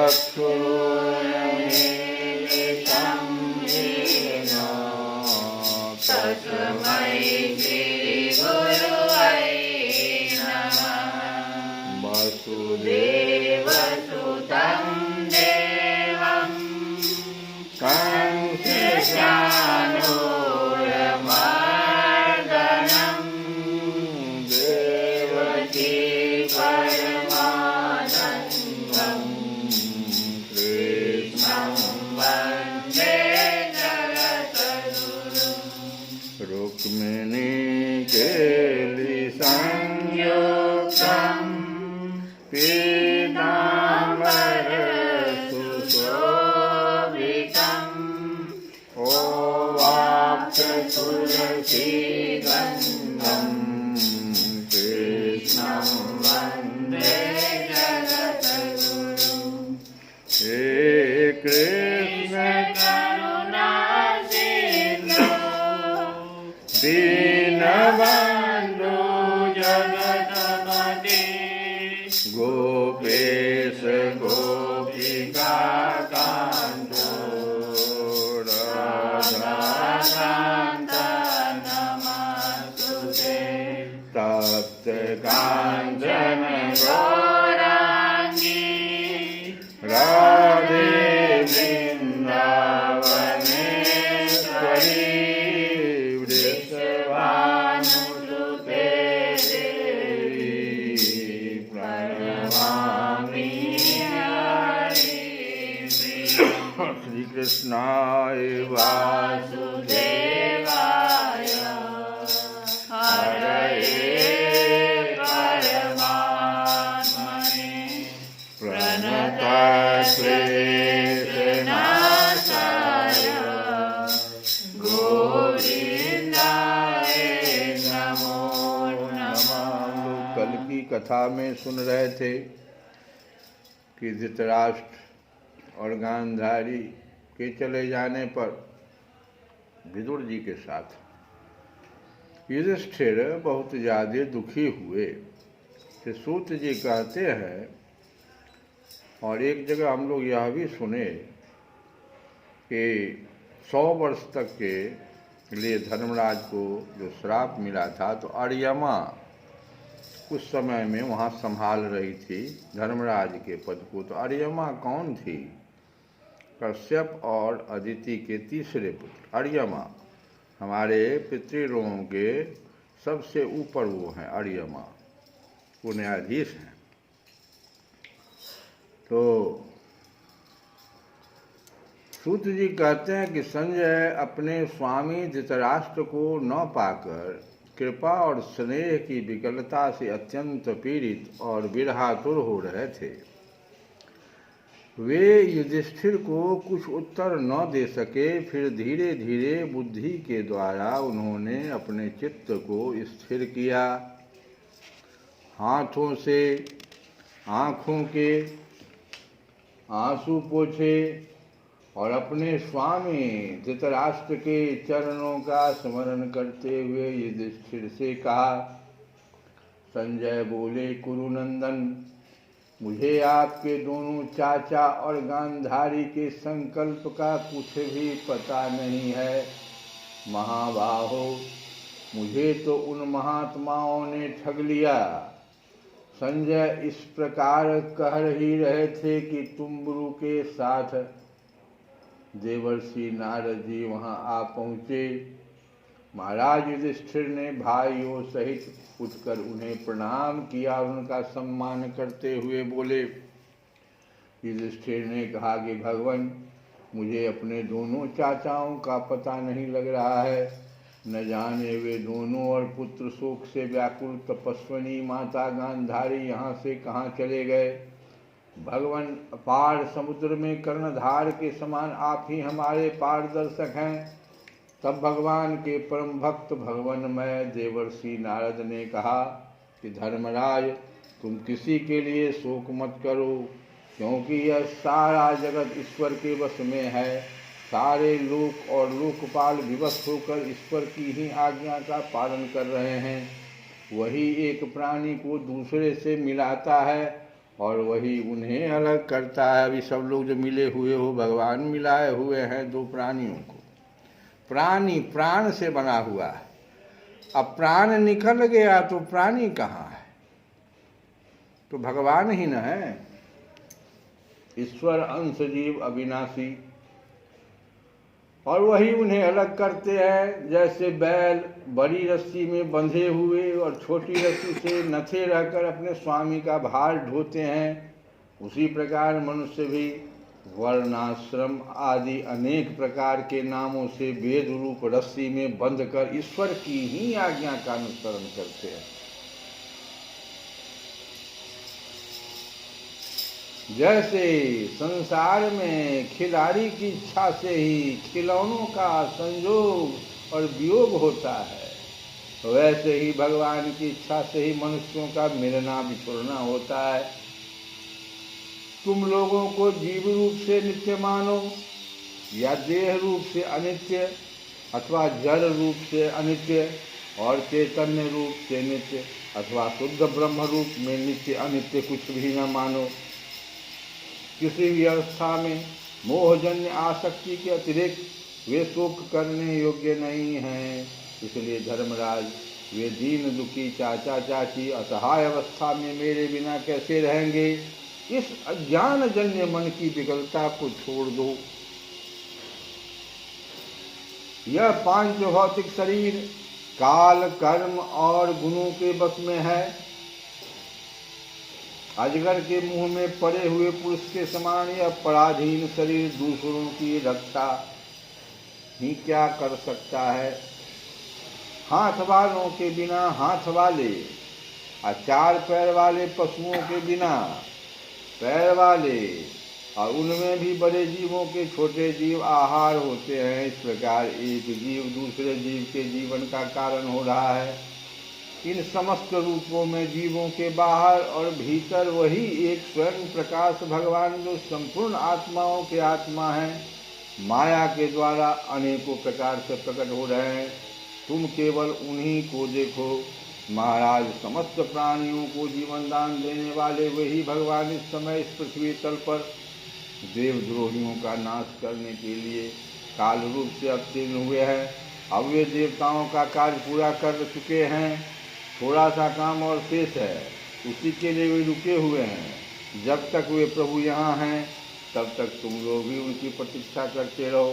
चक्षुरुन्मीलितं येन तस्मै श्रीगुरुवे नमः। वसुदेवसुतं देवं कंसचाणूरमर्दनं देवकी परमानन्दं कृष्णं वन्दे जगद्गुरुं। रुक्मिणी केलि संयुक्तं पीताम्बर सुशोभितं ओवाप्त तुलसी गन्धं कृष्णं वन्दे जगद्गुरुं। हे कृष्ण करुणा सिन्धु दीनबन्धु जगत्पते गोपेश गोपिकान्त राधाकान्त नमस्तुते। तप्त काञ्चन गौराङ्गी राधे वृन्दावनेश्वरी वृषभानुसुते देवी प्रणमामि हरिप्रिया। श्री कृष्णाय वासुदेवाय हरये परमात्मने प्रणतक्लेशनाशाय गोविन्दाय नमो नमः। कल की कथा में सुन रहे थे कि धृतराष्ट्र और गांधारी के चले जाने पर विदुर जी के साथ युधिष्ठिर बहुत ज़्यादा दुखी हुए। कि सूत जी कहते हैं, और एक जगह हम लोग यह भी सुने कि 100 वर्ष तक के लिए धर्मराज को जो श्राप मिला था, तो अर्यमा उस समय में वहाँ संभाल रही थी धर्मराज के पद को। तो अर्यमा कौन थी? कश्यप और अदिति के तीसरे पुत्र अर्यमा। हमारे पितृलोकों के सबसे ऊपर वो हैं अर्यमा, वो न्यायाधीश हैं। तो सूत जी कहते हैं कि संजय अपने स्वामी धृतराष्ट्र को न पाकर कृपा और स्नेह की विकलता से अत्यंत पीड़ित और विरहातुर हो रहे थे। वे युधिष्ठिर को कुछ उत्तर न दे सके। फिर धीरे धीरे बुद्धि के द्वारा उन्होंने अपने चित्त को स्थिर किया। हाथों से आँखों के आंसू पोंछे और अपने स्वामी धृतराष्ट्र के चरणों का स्मरण करते हुए युधिष्ठिर से कहा। संजय बोले, कुरुनंदन, मुझे आपके दोनों चाचा और गांधारी के संकल्प का कुछ भी पता नहीं है। महाबाहो, मुझे तो उन महात्माओं ने ठग लिया। संजय इस प्रकार कह ही रहे थे कि तुम्बरु के साथ देवर्षि नारद जी वहाँ आ पहुँचे। महाराज युधिष्ठिर ने भाइयों सहित उठकर उन्हें प्रणाम किया। उनका सम्मान करते हुए बोले। युधिष्ठिर ने कहा कि भगवान, मुझे अपने दोनों चाचाओं का पता नहीं लग रहा है। न जाने वे दोनों और पुत्र शोक से व्याकुल तपस्विनी माता गांधारी यहाँ से कहाँ चले गए। भगवान, अपार समुद्र में कर्णधार के समान आप ही हमारे पारदर्शक हैं। तब भगवान के परम भक्त भगवानमय देवर्षि नारद ने कहा कि धर्मराज, तुम किसी के लिए शोक मत करो, क्योंकि यह सारा जगत ईश्वर के वश में है। सारे लोक और लोकपाल विवश होकर ईश्वर की ही आज्ञा का पालन कर रहे हैं। वही एक प्राणी को दूसरे से मिलाता है और वही उन्हें अलग करता है। अभी सब लोग जो मिले हुए हो, भगवान मिलाए हुए हैं दो प्राणियों को। प्राणी प्राण से बना हुआ है, अब प्राण निकल गया तो प्राणी कहाँ है? तो भगवान ही न है। ईश्वर अंश जीव अविनाशी, और वही उन्हें अलग करते हैं। जैसे बैल बड़ी रस्सी में बंधे हुए और छोटी रस्सी से नथे रहकर अपने स्वामी का भार ढोते हैं, उसी प्रकार मनुष्य भी वर्णाश्रम आदि अनेक प्रकार के नामों से वेद रूप रस्सी में बंधकर ईश्वर की ही आज्ञा का अनुसरण करते हैं। जैसे संसार में खिलाड़ी की इच्छा से ही खिलौनों का संयोग और वियोग होता है, वैसे ही भगवान की इच्छा से ही मनुष्यों का मिलना बिछुड़ना होता है। तुम लोगों को जीव रूप से नित्य मानो, या देह रूप से अनित्य, अथवा जड़ रूप से अनित्य और चैतन्य रूप से नित्य, अथवा शुद्ध ब्रह्म रूप में नित्य अनित्य कुछ भी न मानो। किसी भी अवस्था में मोहजन्य आसक्ति के अतिरिक्त वे शोक करने योग्य नहीं हैं। इसलिए धर्मराज, वे दीन दुखी चाचा चाची असहाय अवस्था में मेरे बिना कैसे रहेंगे? इस अज्ञान जन्य मन की विकलता को छोड़ दो। यह पांच भौतिक शरीर काल, कर्म और गुणों के बस में है। अजगर के मुंह में पड़े हुए पुरुष के समान यह पराधीन शरीर दूसरों की रक्षा ही क्या कर सकता है? हाथ वालों के बिना हाथ वाले, और चार पैर वाले पशुओं के बिना पैर वाले, और उनमें भी बड़े जीवों के छोटे जीव आहार होते हैं। इस प्रकार एक जीव दूसरे जीव के जीवन का कारण हो रहा है। इन समस्त रूपों में जीवों के बाहर और भीतर वही एक स्वयं प्रकाश भगवान जो संपूर्ण आत्माओं के आत्मा हैं, माया के द्वारा अनेकों प्रकार से प्रकट हो रहे हैं। तुम केवल उन्हीं को देखो। महाराज, समस्त प्राणियों को जीवन दान देने वाले वही भगवान इस समय इस पृथ्वी तल पर देवद्रोहियों का नाश करने के लिए काल रूप से अवतीर्ण हुए हैं। अब वे देवताओं का कार्य पूरा कर चुके हैं, थोड़ा सा काम और शेष है, उसी के लिए वे रुके हुए हैं। जब तक वे प्रभु यहाँ हैं तब तक तुम लोग भी उनकी प्रतीक्षा करते रहो।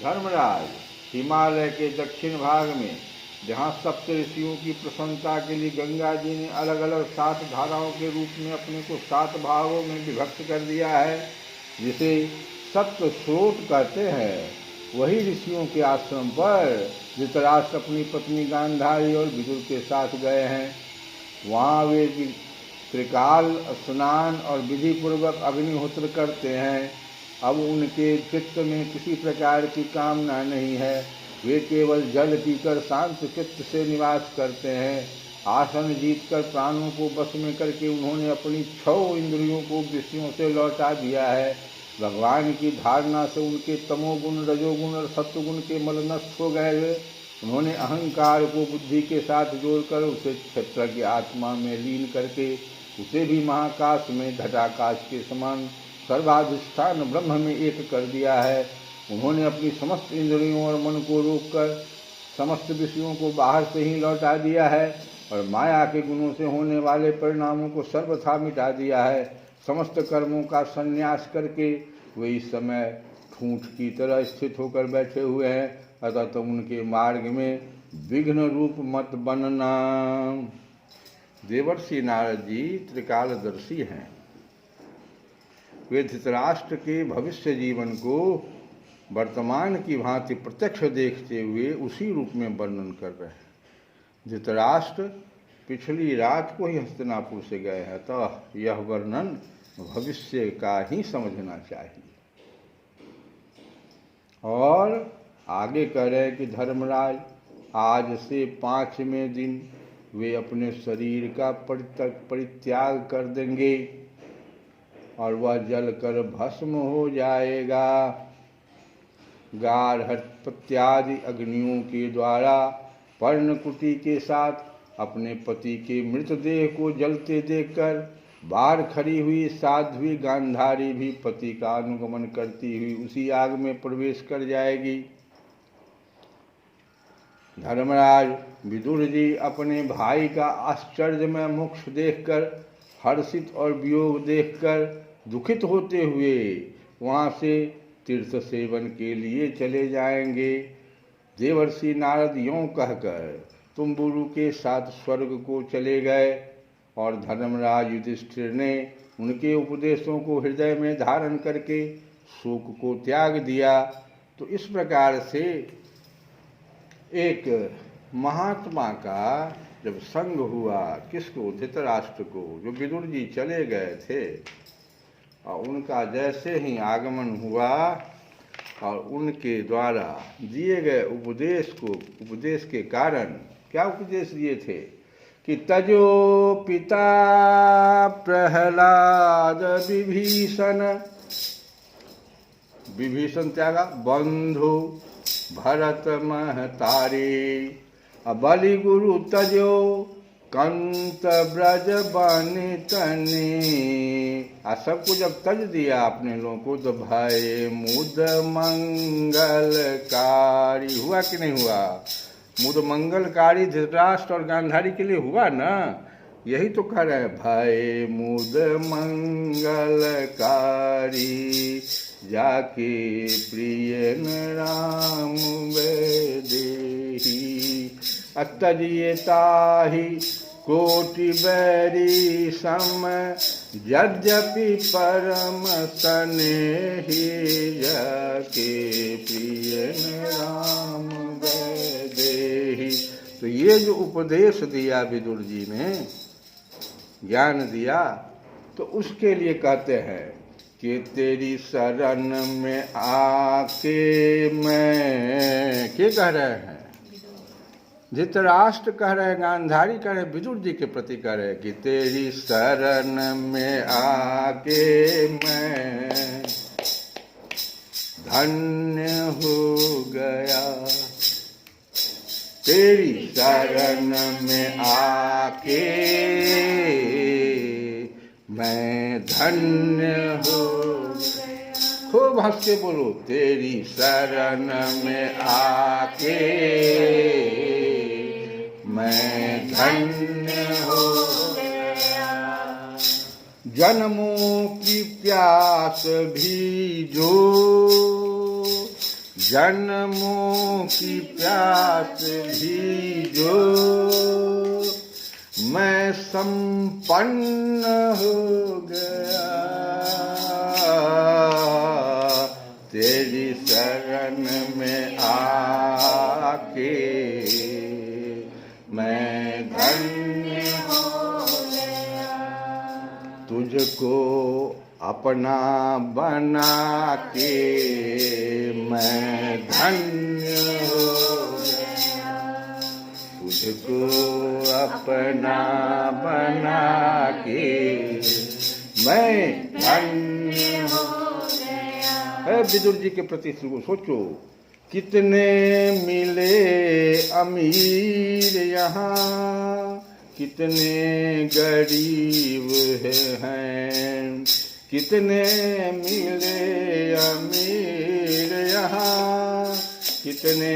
धर्मराज, हिमालय के दक्षिण भाग में जहाँ सप्त ऋषियों की प्रसन्नता के लिए गंगा जी ने अलग अलग 7 धाराओं के रूप में अपने को 7 भागों में विभक्त कर दिया है, जिसे सप्त स्रोत कहते हैं, वही ऋषियों के आश्रम पर धृतराष्ट्र अपनी पत्नी गांधारी और विदुर के साथ गए हैं। वहाँ वे त्रिकाल स्नान और विधि पूर्वक अग्निहोत्र करते हैं। अब उनके चित्त में किसी प्रकार की कामना नहीं है, वे केवल जल पीकर शांत चित्त से निवास करते हैं। आसन जीतकर प्राणों को बस में करके उन्होंने अपनी 6 इंद्रियों को विषयों से लौटा दिया है। भगवान की धारणा से उनके तमोगुण, रजोगुण और सत्वगुण के मल नष्ट हो गए। उन्होंने अहंकार को बुद्धि के साथ जोड़कर उसे क्षेत्रज्ञ आत्मा में लीन करके उसे भी महाकाश में घटाकाश के समान सर्वाधिष्ठान ब्रह्म में एक कर दिया है। उन्होंने अपनी समस्त इंद्रियों और मन को रोककर समस्त विषयों को बाहर से ही लौटा दिया है और माया के गुणों से होने वाले परिणामों को सर्वथा मिटा दिया है। समस्त कर्मों का संन्यास करके वे इस समय ठूंठ की तरह स्थित होकर बैठे हुए हैं, अतः तुम उनके मार्ग में विघ्न रूप मत बनना। देवर्षि नारद जी त्रिकालदर्शी हैं। वे धृतराष्ट्र के भविष्य जीवन को वर्तमान की भांति प्रत्यक्ष देखते हुए उसी रूप में वर्णन कर रहे हैं। धृतराष्ट्र पिछली रात को ही हस्तिनापुर से गए हैं, तो यह वर्णन भविष्य का ही समझना चाहिए। और आगे कह रहे हैं कि धर्मराज, आज से 5वें दिन वे अपने शरीर का परित्याग कर देंगे और वह जलकर भस्म हो जाएगा। गार्हपत्यादि अग्नियों के द्वारा पर्णकुटी के साथ अपने पति के मृतदेह को जलते देखकर बाहर खड़ी हुई साध्वी गांधारी भी पति का अनुगमन करती हुई उसी आग में प्रवेश कर जाएगी। धर्मराज विदुर जी अपने भाई का आश्चर्यमय मोक्ष देखकर, हर्षित और वियोग देखकर दुखित होते हुए वहाँ से तीर्थ सेवन के लिए चले जाएंगे। देवर्षि नारद यों कहकर तुम्बुरु के साथ स्वर्ग को चले गए और धर्मराज युधिष्ठिर ने उनके उपदेशों को हृदय में धारण करके शोक को त्याग दिया। तो इस प्रकार से एक महात्मा का जब संग हुआ, किसको? धृतराष्ट्र को, जो विदुर जी चले गए थे, और उनका जैसे ही आगमन हुआ और उनके द्वारा दिए गए उपदेश के कारण, क्या उपदेश दिए थे कि तजो पिता प्रहलाद विभीषण त्यागा बंधु भरत महतारी, बलि गुरु तजो कंत ब्रज बनि तने। सबको जब तज दिया अपने लोगों को तो भय मुद मंगलकारी हुआ कि नहीं हुआ? मुद मंगलकारी धृतराष्ट्र और गांधारी के लिए हुआ ना। यही तो कह रहे हैं, भय मुद मंगलकारी जाके प्रिय राम देही। अतजिए ताहि कोटि बैरी सम यद्यपि परम स्नेही जाके प्रिय राम देही। तो ये जो उपदेश दिया विदुर जी ने, ज्ञान दिया, तो उसके लिए कहते हैं कि तेरी शरण में आके मैं, क्या कह रहे हैं? धृतराष्ट्र कह रहे हैं, गांधारी कह रहे हैं, विदुर जी के प्रति कह रहे हैं कि तेरी शरण में आके मैं धन्य हो गया। तेरी शरण में आके मैं धन्य हो गया। खूब हंस के बोलो, तेरी शरण में आके मैं धन्य हो गया। जन्मों की प्यास भी जो, जन्मों की प्यास भी जो मैं संपन्न हो गया। तेरी शरण में आके मैं धन्य हो गया। तुझको अपना बना के मैं धन्य हो गया। तुझको अपना बना के मैं धन्य हो गया। विदुर जी के प्रति सोचो, कितने मिले अमीर यहाँ, कितने गरीब हैं। कितने मिले अमीर यहाँ, कितने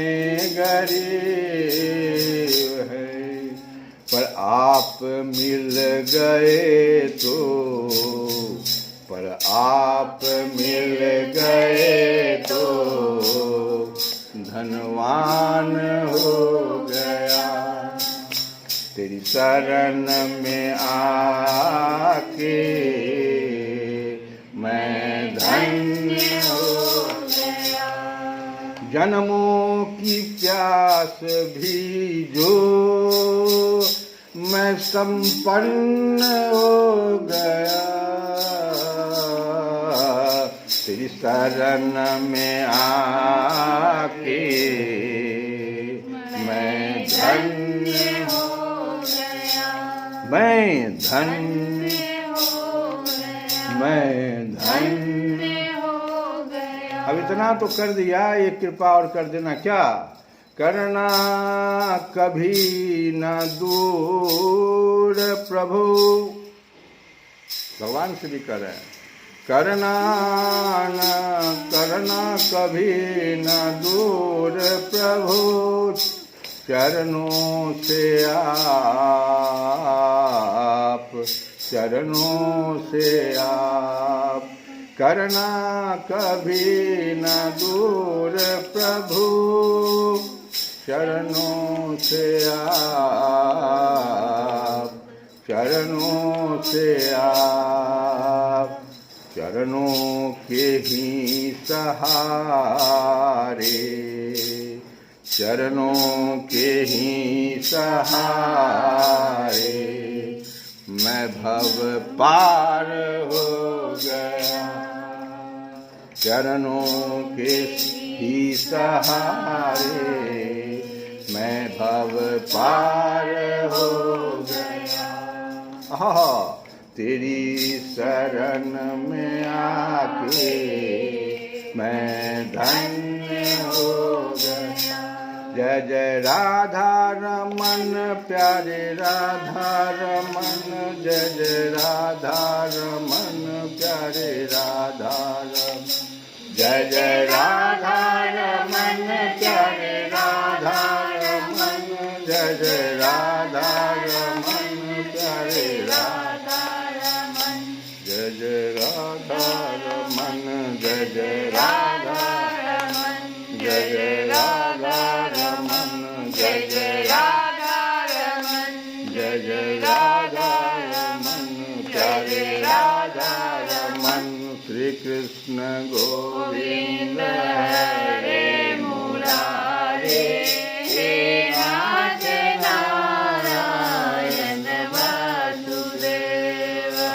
गरीब हैं। पर आप मिल गए तो, पर आप मिल गए तो धनवान हो गया। तेरी शरण में आके मैं धन्य हो गया। जन्मों की प्यास भी जो मैं संपन्न हो गया। तेरी शरण में आके मैं धन्य हो गया। मैं धन्य हो गया। मैं धन्य हो गया। अब इतना तो कर दिया, ये कृपा और कर देना क्या? करना कभी न दूर प्रभु, भगवान से भी कर रहे हैं। करना कभी न दूर प्रभु चरणों से आप, चरणों से आप। करना कभी न दूर प्रभु चरणों से आप, चरणों से आप। चरणों के ही सहारे, चरणों के ही सहारे मैं भव पार हो गया। चरणों के ही सहारे मैं भव पार हो गया। तेरी शरण में आके मैं धन्य हो गया। जय जय राधा रमन प्यारे राधा रमन, जय जय राधा रमन प्यारे राधा रमन, जय जय राधा रमन प्यारे राधा रमन, जय जय राधा रमन प्यारे राधा रमन, जय जय राधा रमन, जय जय राधा रमन, जय जय राधा रमन, जय जय राधा रमन, जय जय राधा रमन प्यारे राधा रमन। श्री कृष्ण गोविंद हरे